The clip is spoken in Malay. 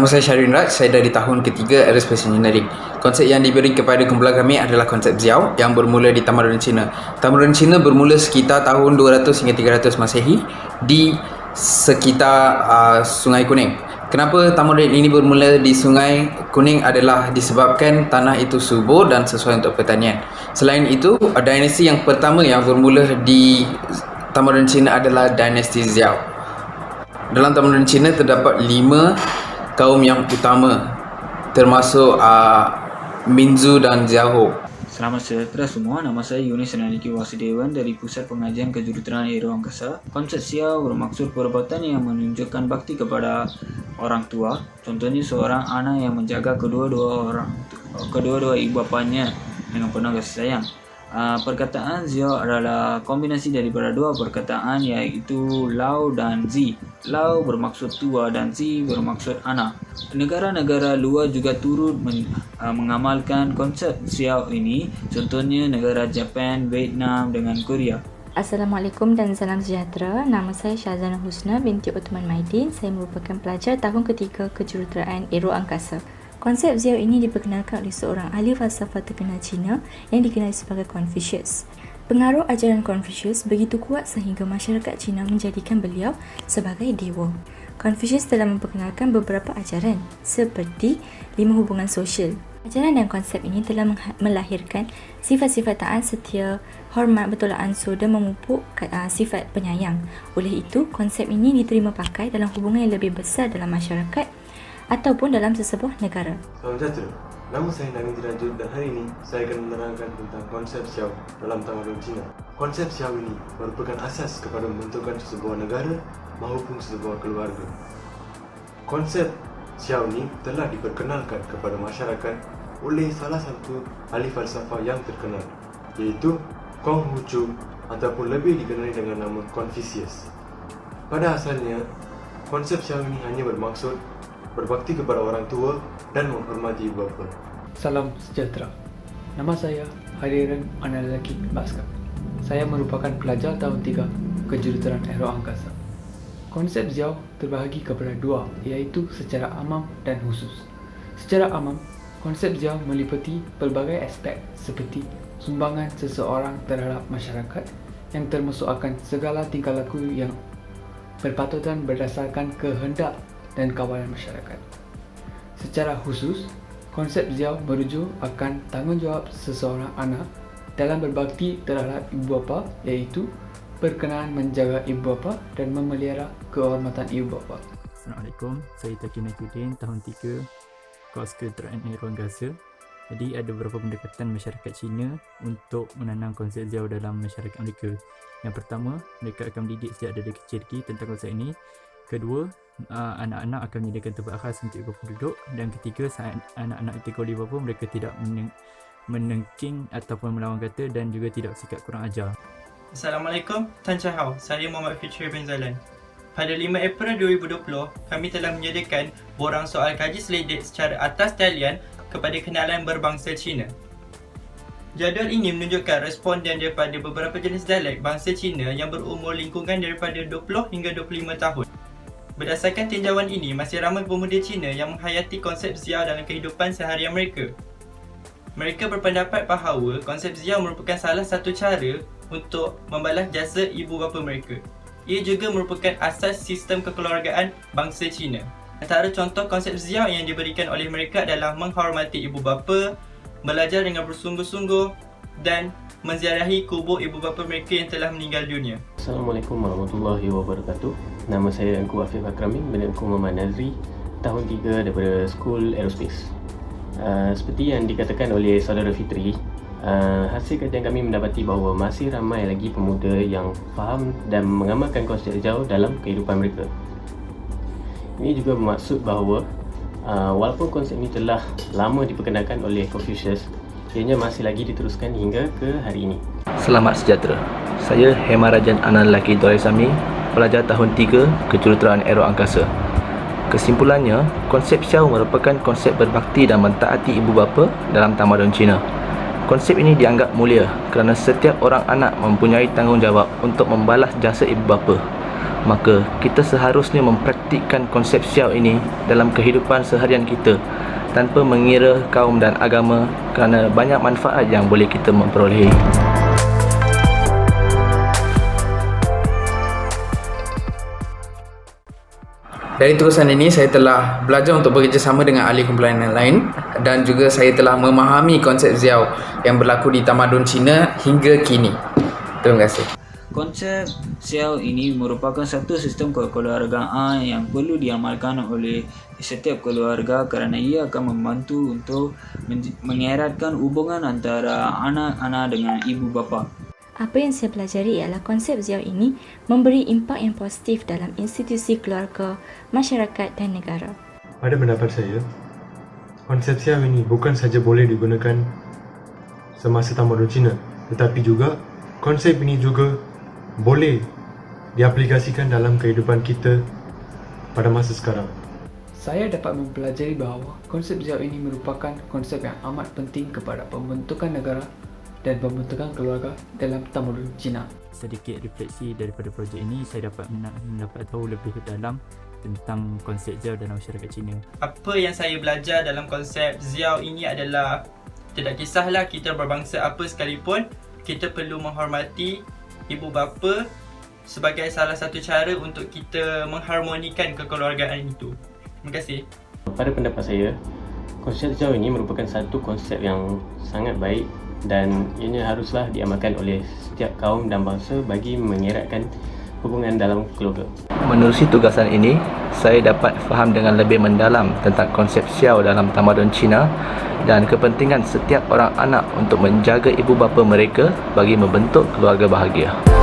Nama saya Syahrin Raj, saya dari tahun ketiga Aerospace Engineering. Konsep yang diberi kepada kumpulan kami adalah konsep Xiao yang bermula di Tamadun Cina. Tamadun Cina bermula sekitar tahun 200 hingga 300 Masehi di sekitar Sungai Kuning. Kenapa tamadun ini bermula di Sungai Kuning adalah disebabkan tanah itu subur dan sesuai untuk pertanian. Selain itu, dinasti yang pertama yang bermula di Tamadun Cina adalah dinasti Xiao. Dalam Tamadun Cina terdapat 5 kaum yang utama, termasuk Minzu dan Xiaohu. Selamat sejahtera semua, nama saya Yunis Renaldi Wasudewan dari Pusat Pengajian Kejuruteraan Aeroangkasa. Konsep Xiao bermaksud perbuatan yang menunjukkan bakti kepada orang tua. Contohnya seorang anak yang menjaga kedua-dua ibu bapanya dengan penuh kasih sayang. Perkataan Xiao adalah kombinasi daripada dua perkataan, iaitu Lao dan Zi. Lao bermaksud tua dan Zi bermaksud anak. Negara-negara luar juga turut mengamalkan konsep Xiao ini, contohnya negara Jepun, Vietnam dengan Korea. Assalamualaikum dan salam sejahtera. Nama saya Syazana Husna binti Uthman Maidin. Saya merupakan pelajar tahun ketiga Kejuruteraan Aeroangkasa. Konsep Xiao ini diperkenalkan oleh seorang ahli falsafah terkenal Cina yang dikenali sebagai Confucius. Pengaruh ajaran Confucius begitu kuat sehingga masyarakat Cina menjadikan beliau sebagai dewa. Confucius telah memperkenalkan beberapa ajaran seperti 5 hubungan sosial. Ajaran dan konsep ini telah melahirkan sifat-sifat taat, setia, hormat, bertolak ansur dan memupuk sifat penyayang. Oleh itu, konsep ini diterima pakai dalam hubungan yang lebih besar dalam masyarakat ataupun dalam sesebuah negara. Salam sejahtera. Nama saya Namin Dirajut dan hari ini saya akan menerangkan tentang konsep Xiao dalam Tamadun Cina. Konsep Xiao ini merupakan asas kepada membentukkan sebuah negara maupun sebuah keluarga. Konsep Xiao ini telah diperkenalkan kepada masyarakat oleh salah satu ahli falsafah yang terkenal, iaitu Konghucu ataupun lebih dikenali dengan nama Confucius. Pada asalnya, konsep Xiao ini hanya bermaksud berbakti kepada orang tua dan menghormati ibu bapa. Salam sejahtera. Nama saya Hariran Analaki Baskar. Saya merupakan pelajar tahun 3 Kejuruteraan Aeroangkasa. Konsep Xiao terbahagi kepada dua, iaitu secara amam dan khusus. Secara amam, konsep Xiao meliputi pelbagai aspek seperti sumbangan seseorang terhadap masyarakat yang termasuk akan segala tingkah laku yang berpatutan berdasarkan kehendak dan kawalan masyarakat. Secara khusus, konsep Xiao merujuk akan tanggungjawab seseorang anak dalam berbakti terhadap ibu bapa, iaitu berkenaan menjaga ibu bapa dan memelihara kehormatan ibu bapa. Assalamualaikum, saya Taki Nakudin, tahun 3 Kos Kejuruteraan Aeroangkasa. Jadi ada beberapa pendekatan masyarakat Cina untuk menanam konsep Xiao dalam masyarakat mereka. Yang pertama, mereka akan mendidik sejak dari kecil tentang konsep ini. Kedua, anak-anak akan menyediakan tempat khas untuk ibu bapa duduk. Dan ketiga, saat anak-anak ditegur oleh ibu bapa, mereka tidak menengking ataupun melawan kata dan juga tidak bersikap kurang ajar. Assalamualaikum, Tan Chahau. Saya Muhammad Fitri bin Zalan. Pada 5 April 2020, kami telah menyediakan borang soal kaji selidik secara atas talian kepada kenalan berbangsa Cina. Jadual ini menunjukkan responden daripada beberapa jenis dialek bangsa Cina yang berumur lingkungan daripada 20 hingga 25 tahun. Berdasarkan tinjauan ini, masih ramai pemuda Cina yang menghayati konsep Xiao dalam kehidupan seharian mereka. Mereka berpendapat bahawa konsep Xiao merupakan salah satu cara untuk membalas jasa ibu bapa mereka. Ia juga merupakan asas sistem kekeluargaan bangsa Cina. Antara contoh konsep Xiao yang diberikan oleh mereka adalah menghormati ibu bapa, belajar dengan bersungguh-sungguh dan menziarahi kubur ibu bapa mereka yang telah meninggal dunia. Assalamualaikum warahmatullahi wabarakatuh. Nama saya Engku Afif Akramin bin Engku Muhammad Nazri, tahun 3 daripada School Aerospace. Seperti yang dikatakan oleh saudara Fitri, hasil kajian kami mendapati bahawa masih ramai lagi pemuda yang faham dan mengamalkan konsep Xiao dalam kehidupan mereka. Ini juga bermaksud bahawa walaupun konsep ini telah lama diperkenalkan oleh Confucius, ianya masih lagi diteruskan hingga ke hari ini. Selamat sejahtera. Saya Hemarajan Analaki Doraisami, pelajar tahun 3 Kejuruteraan Aeroangkasa. Kesimpulannya, konsep Xiao merupakan konsep berbakti dan mentaati ibu bapa dalam tamadun Cina. Konsep ini dianggap mulia kerana setiap orang anak mempunyai tanggungjawab untuk membalas jasa ibu bapa. maka kita seharusnya mempraktikkan konsep Xiao ini dalam kehidupan seharian kita tanpa mengira kaum dan agama, kerana banyak manfaat yang boleh kita memperolehi. Dari tugasan ini, saya telah belajar untuk bekerjasama dengan ahli kumpulan yang lain dan juga saya telah memahami konsep Xiao yang berlaku di tamadun Cina hingga kini. Terima kasih. Konsep Xiao ini merupakan satu sistem kekeluargaan yang perlu diamalkan oleh setiap keluarga kerana ia akan membantu untuk mengeratkan hubungan antara anak-anak dengan ibu bapa. Apa yang saya pelajari ialah konsep Xiao ini memberi impak yang positif dalam institusi keluarga, masyarakat dan negara. Pada pendapat saya, konsep Xiao ini bukan saja boleh digunakan semasa tamadun Cina, tetapi juga konsep ini juga boleh diaplikasikan dalam kehidupan kita pada masa sekarang. Saya dapat mempelajari bahawa konsep Xiao ini merupakan konsep yang amat penting kepada pembentukan negara dan pembentukan keluarga dalam tamadun Cina. Sedikit refleksi daripada projek ini, saya dapat mendapat tahu lebih dalam tentang konsep Xiao dalam masyarakat Cina. Apa yang saya belajar dalam konsep Xiao ini adalah tidak kisahlah kita berbangsa apa sekalipun, kita perlu menghormati ibu bapa sebagai salah satu cara untuk kita mengharmonikan kekeluargaan itu. Terima kasih. Pada pendapat saya, konsep Xiao ini merupakan satu konsep yang sangat baik dan ianya haruslah diamalkan oleh setiap kaum dan bangsa bagi mengeratkan hubungan dalam keluarga. Menerusi tugasan ini, saya dapat faham dengan lebih mendalam tentang konsep Xiao dalam tamadun Cina dan kepentingan setiap orang anak untuk menjaga ibu bapa mereka bagi membentuk keluarga bahagia.